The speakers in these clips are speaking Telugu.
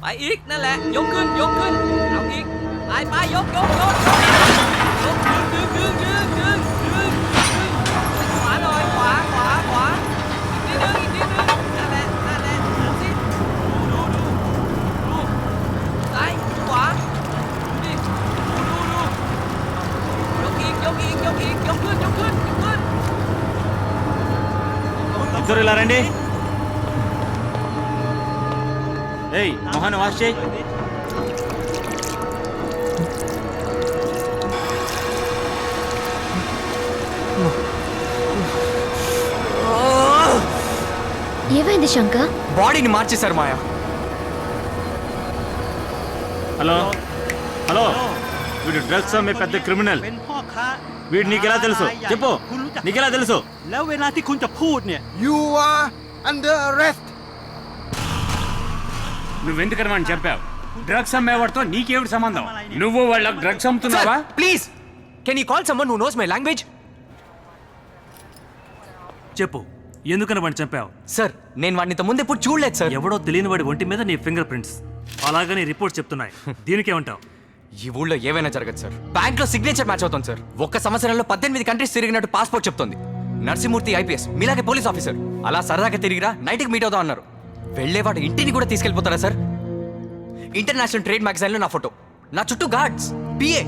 ไปอีกนั่นแหละยกขึ้นเอาอีกไปยกดึงขวาหน่อยขวาอีกนิดนึงนั่นแหละดูสิดูซ้ายขวาดูดิดูยกขึ้นఇద్దరు ఇలా రండి. ఏయ్ మొహన్ వాష్ చేయి. ఏమైంది శంకర్? బాడీని మార్చేశారు మాయా. హలో వీడు డ్రగ్స్ అమ్మే పెద్ద క్రిమినల్. వీడు నీకెలా తెలుసు చెప్పు, నీకెలా తెలుసు?แล้วเวลาที่คุณจะพูดเนี่ย You are under arrest. నువ్వెందుకని వాడిని చంపావు? డ్రగ్స్ అమ్మేవాడితో నీకేమిటి సంబంధం? నువ్వు వాళ్ళకి డ్రగ్స్ అమ్ముతున్నావా? Please can you call someone who knows my language? చెప్పు, ఎందుకని వాడిని చంపావు? సార్ నేను వాడిని ఇంత ముందు ఎప్పుడు చూడలేదు సార్. ఎవడో తెలియని వాడి ఒంటి మీద నీ ఫింగర్ ప్రింట్స్, అలాగని రిపోర్ట్ చెప్తున్నాయి. దీనికేమంటావు? ఈ ఊళ్ళో ఏవైనా జరగదు సార్. బ్యాంక్ లో సిగ్నేచర్ మ్యాచ్ అవుతుంది సార్. ఒక్క సంవత్సరంలో 18 కంట్రీస్ తిరిగినట్టు పాస్పోర్ట్ చెప్తుంది. నరసింహమూర్తి ఐపీఎస్ మీలాగే పోలీస్ ఆఫీసర్. అలా సరదాగా తిరిగిరా, నైట్కి మీట్ అవుదాం అన్నారు. వెళ్లేవాడు ఇంటిని కూడా తీసుకెళ్ళిపోతారా సార్? ఇంటర్నేషనల్ ట్రేడ్ మ్యాగజైన్ లో నా ఫోటో, నా చుట్టూ గార్డ్స్, పిఏ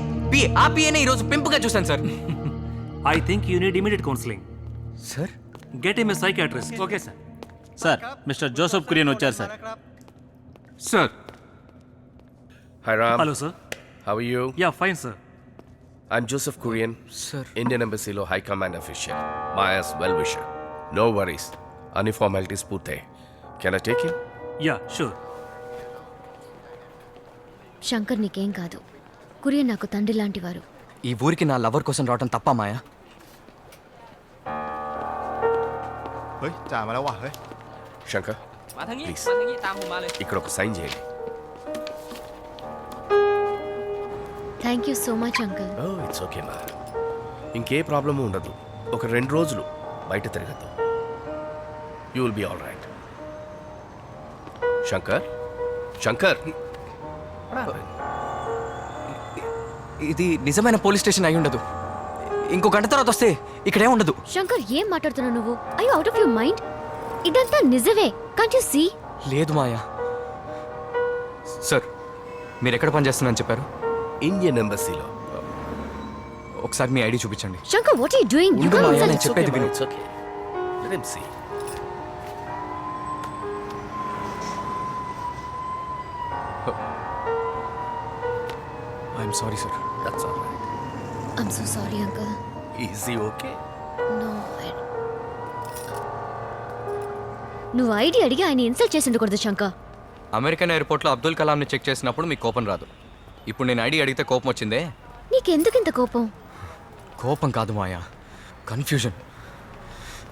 ఆ పిఏనే ఈ రోజు పెంపుగా చూశాను sir. I think you need immediate counselling. Sir get him a psychiatrist. Okay sir. Sir mister Joseph Kurian వచ్చారు sir. Sir. Hi Ram. Hello sir. How are you? Yeah fine sir. I'm Joseph Kurian, Sir. Indian Embassy lo High Command official. Maya's well-wisher. No worries. Any formalities పూర్తయ్యాయి. Can I take him? Yeah sure. Shankar నీకేం కాదు. కురియన్ నాకు తండ్రి లాంటి వారు. ఈ ఊరికి నా లవర్ కోసం రావటం తప్ప మాయా? เฮ้ยจ่ามาแล้วว่ะเฮ้ย Shankar, มาทางนี้ Please. ตามผมมาเลย ఇక్కడ ఒక సైన్ చేయండి. Thank you so much uncle. Oh, it's okay మా. ఇంకే ప్రాబ్లమ్ ఉండదు. ఒక 2 రోజులు బయట తిరగద్దు. You will be all right. Shankar. ఇది నిజమైన పోలీస్ స్టేషన్ అయి ఉండదు. ఇంకో గంట తర్వాత వస్తే ఇక్కడే ఉండదు. శంకర్ ఏం మాట్లాడుతున్నావు నువ్వు? I you out of your mind? ఇదంతా నిజమే. Can't you see? లేదు మాయా. సార్ మీరు ఎక్కడ పని చేస్తున్నారని చెప్పారు? ఇండియన్ ఎంబసీలో. ఒకసారి మీ ఐడి చూపించండి. Shankar what are you doing? You ఉండు కాంట్ మాయా, నేను ఇన్సల్ట్. చెప్పేది విను. It's okay. Let him see. I'm sorry sir. That's all right. I am so sorry uncle. Is he okay? No. నువ్వు ఐడి అడిగి ఆయన ఇన్సల్ట్ చేసి ఉండకూడదు శంకర్. అమెరికన్ ఎయిర్పోర్ట్లో అబ్దుల్ కలాంని చెక్ చేసినప్పుడు మీకు కోపం రాదు. ఇప్పుడు నేను ఐడి అడిగితే కోపం వచ్చిందే. నీకెందుకు ఇంత కోపం? కోపం కాదు మాయా, కన్ఫ్యూజన్.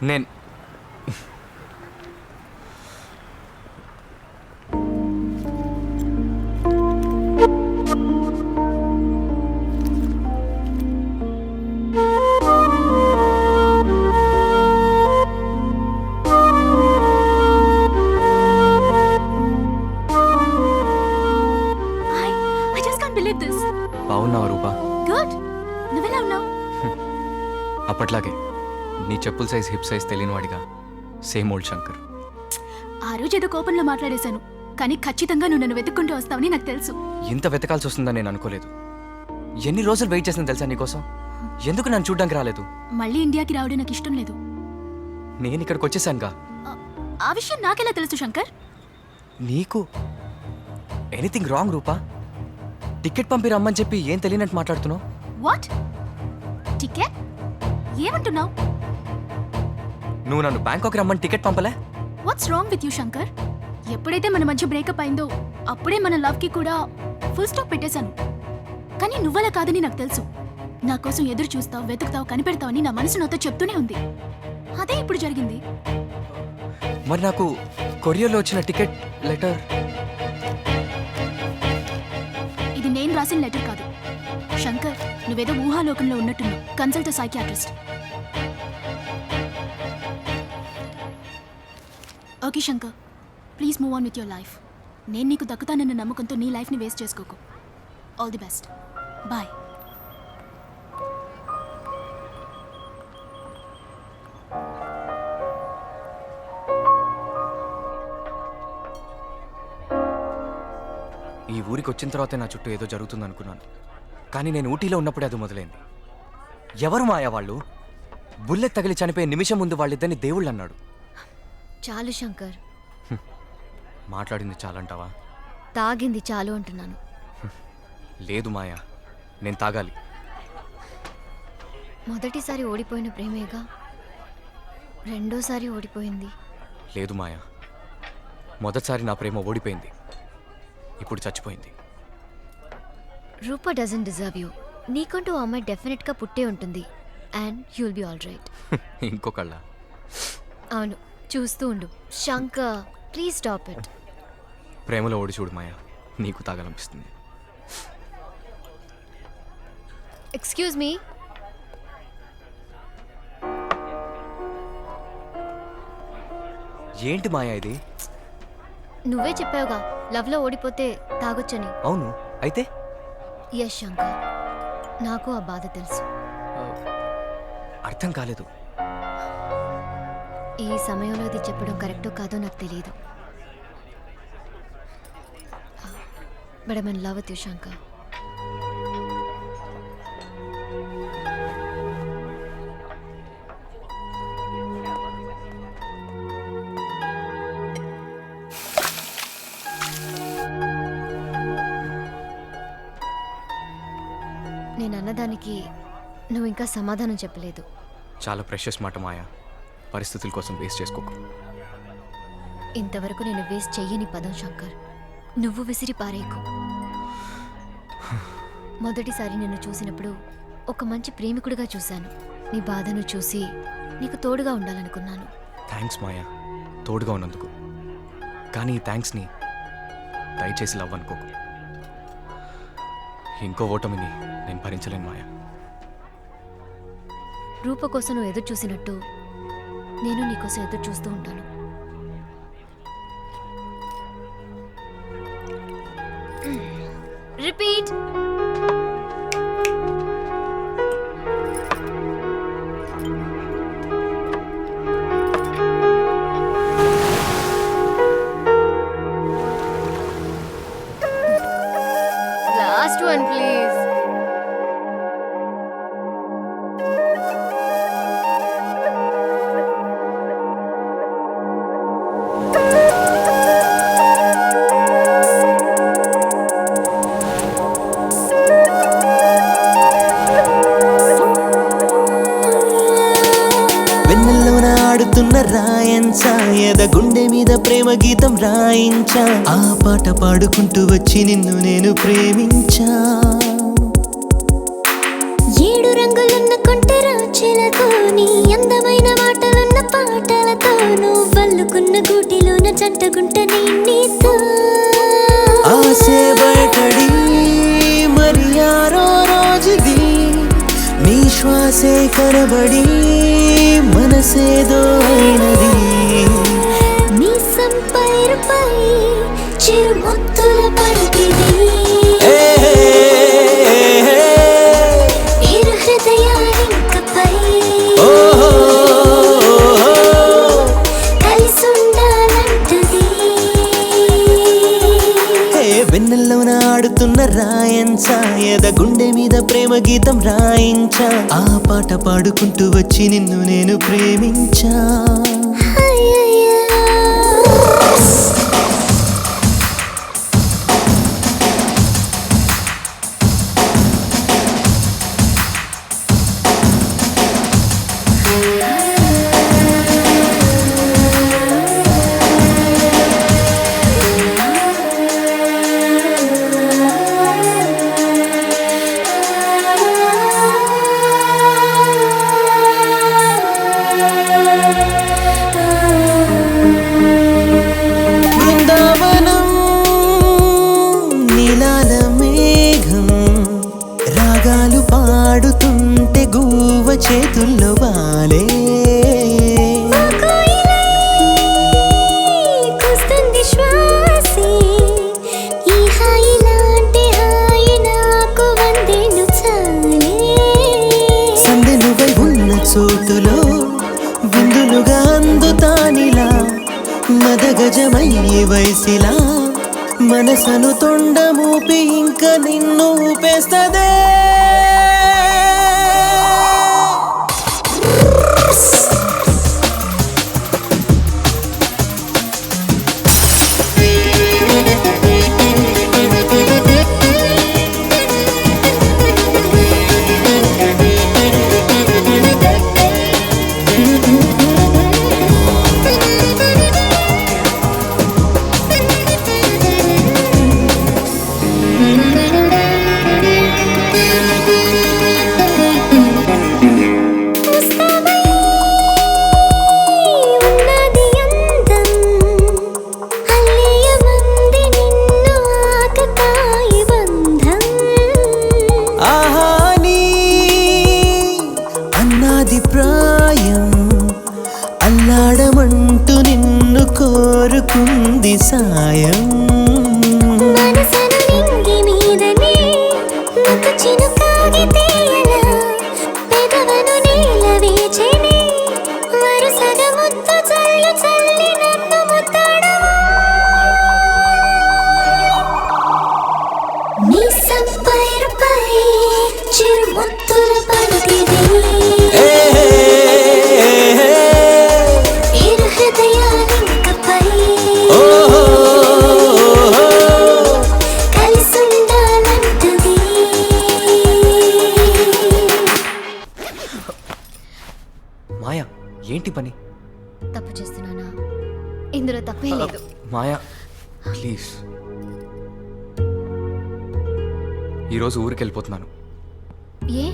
నేను I just can't believe this. బాగున్నావా రూపా? Good. నువ్వెలా ఉన్నావు? అప్పట్లాగే నీ చెప్పుల సైజ్ హిప్ సైజ్ తెలియని వాడిగా సేమ్ ఓల్డ్ శంకర్. ఆ రోజు ఏదో కోపంలో మాట్లాడేశాను, కానీ ఖచ్చితంగా నువ్వు నన్ను వెతుక్కుంటూ వస్తావని నాకు తెలుసు. ఇంత వెతకాల్సి వస్తుందని నేను అనుకోలేదు. ఎన్ని రోజులు వెయిట్ చేసిన తెలుసా నీకోసం? ఎందుకు నన్ను చూడ్డానికి రాలేదు? మళ్ళీ ఇండియాకి రావడం నాకు ఇష్టం లేదు. నేను ఇక్కడికి వచ్చేసానుగా. ఆ విషయం నాకెలా తెలుసు శంకర్? నీకు ఎనీథింగ్ రాంగ్ రూపా? టికెట్ పంపి రమ్మని చెప్పి ఏం తెలియనట్టు మాట్లాడుతున్నావు. What ticket? ఏమంటున్నావు? నువ్వు నన్ను బ్యాంకాక్ రమ్మని టికెట్ పంపలే? What's wrong with you Shankar? ఎప్పుడైతే మన మధ్య బ్రేకప్ అయిందో అప్పుడే మన లవ్ కి కూడా ఫుల్ స్టాప్ పెట్టేశాను. కానీ నువ్వలా కాదని నాకు తెలుసు. నా కోసం ఎదురు చూస్తావు, వెతుకుతావు, కనిపెడతావని నా మనసు నాతో చెప్తూనే ఉంది. అదే ఇప్పుడు జరిగింది. మరి నాకు కొరియర్లో వచ్చిన టికెట్ లెటర్? ఇది నేను రాసిన లెటర్ కాదు శంకర్. నువ్వేదో ఊహాలోకంలో ఉన్నట్టున్నావు. Consult psychiatrist. Okay Shankar, please move on with your life. నేను నీకు దక్కుతానన్న నమ్మకంతో నీ లైఫ్ని వేస్ట్ చేసుకోకు. All the best. బాయ్. ఈ ఊరికి వచ్చిన తర్వాతే నా చుట్టూ ఏదో జరుగుతుంది అనుకున్నాను, కానీ నేను ఊటీలో ఉన్నప్పుడే అది మొదలైంది. ఎవరు మాయా వాళ్ళు? బుల్లెట్ తగిలి చనిపోయే నిమిషం ముందు వాళ్ళిద్దరిని దేవుళ్ళు అన్నాడు. చాలు శంకర్, మాట్లాడింది చాలంటావా? తాగింది చాలు అంటున్నాను. లేదు మాయా, నేను తాగాలి. మొదటిసారి ఓడిపోయిన ప్రేమేగా రెండోసారి ఓడిపోయింది. లేదు మాయా, మొదటిసారి నా ప్రేమ ఓడిపోయింది, ఇప్పుడు చచ్చిపోయింది. Roopa doesn't deserve you. నీకంటూ ఆ అమ్మాయి డెఫినెట్గా పుట్టే ఉంటుంది. And you'll be all right. ఇంకొకళ్ళ? అవును, చూస్తూ ఉండు. Shankar, please stop it. ప్రేమలో ఓడి చూడు మాయా, నీకు తాగాలనిపిస్తుంది. Excuse me. ఏంటి మాయా ఇది? నువ్వే చెప్పావుగా లవ్లో ఓడిపోతే తాగొచ్చని. అవును, అయితే? యస్ శంకర్, నాకు ఆ బాధ తెలుసు. అర్థం కాలేదు. ఈ సమయంలో ఇది చెప్పడం కరెక్టో కాదో నాకు తెలియదు. But I love with you Shankar. నేను అన్నదానికి నువ్వు ఇంకా సమాధానం చెప్పలేదు. చాలా ప్రెషస్ మాట మాయా, పరిస్థితుల కోసం వేస్ట్ చేసుకోకు. ఇంతవరకు నేను వేస్ట్ చెయ్యని పదం శంకర్. నువ్వు విసిరి పారేయకు. మొదటిసారి నిన్ను చూసినప్పుడు ఒక మంచి ప్రేమికుడిగా చూశాను. నీ బాధను చూసి నీకు తోడుగా ఉండాలనుకున్నాను. థ్యాంక్స్ మాయా, తోడుగా ఉన్నందుకు. కానీ ఈ థ్యాంక్స్ని దయచేసి లవ్ అనుకోకు. ఇంకో ఓటమిని నేను భరించలేను మాయా. రూప కోసం నువ్వు ఎదురు చూసినట్టు నేను నీకోసం ఎదురు చూస్తూ ఉంటాను. రిపీట్. Last one please. వెన్నెల్లోన ఆడుతున్న రాయంచా, ఎద గుండె మీద ప్రేమ గీతం రాయించా. ఆ పాట పాడుకుంటూ వచ్చి నిన్ను నేను ప్రేమించా. ఏడు రంగులున్న కొంటెరా చిలతో, నీ అందమైన మాటలున్న పాటలతో, నువ్వు వల్లుకున్న గూటిలోన జంటగుంట నీతో. ఆసే బయటడి మరి యారో రోజుది, నీ శ్వాసే కనబడి మనసేదో అయినది. నీ సంపైరుపై చిరు ముత్తుల పడికిది, ఇరు హృదయాలింకపై కలిసుండాలంటది. వెన్నెల్లోన ఆడుతున్న రాయంచా, ఎద గుండె మీద ప్రేమ గీతం రాయించా. ఆ పాట పాడుకుంటూ వచ్చి నిన్ను నేను ప్రేమించా. బృందావనం నీలాల మేఘం, రాగాలు పాడుతుంటే గువ్వ చేతుల్లో బాలే. కుస్తుంది శ్వాసే మనసను తొండమూపి ఇంకా నిన్ను ఊపేస్తదే ఉన్నది అందం అల్లియమంది నిన్ను ఆకతాయి బంధం ఆహా నీ అన్నాది ప్రాయం అల్లాడమంటూ నిన్ను కోరుకుంది సాయం మనసను నింగి మీదనే ఒక చినుకాగి తేయలా పెదవను నేల వేచెనే వరుసగా ముద్దు చల్లి చల్లి నన్ను ముద్దాడవా నీ సంపైరుపై చిరు ముద్దుల పడితిది ఇరు హృదయాలింకపై కలిసుండాలంటది మాయా ఏంటి పని? తప్పు చేస్తున్నానా? ఇందులో తప్పే లేదు. మాయా ప్లీజ్, ఈరోజు ఊరికి వెళ్ళిపోతున్నాను. ఏ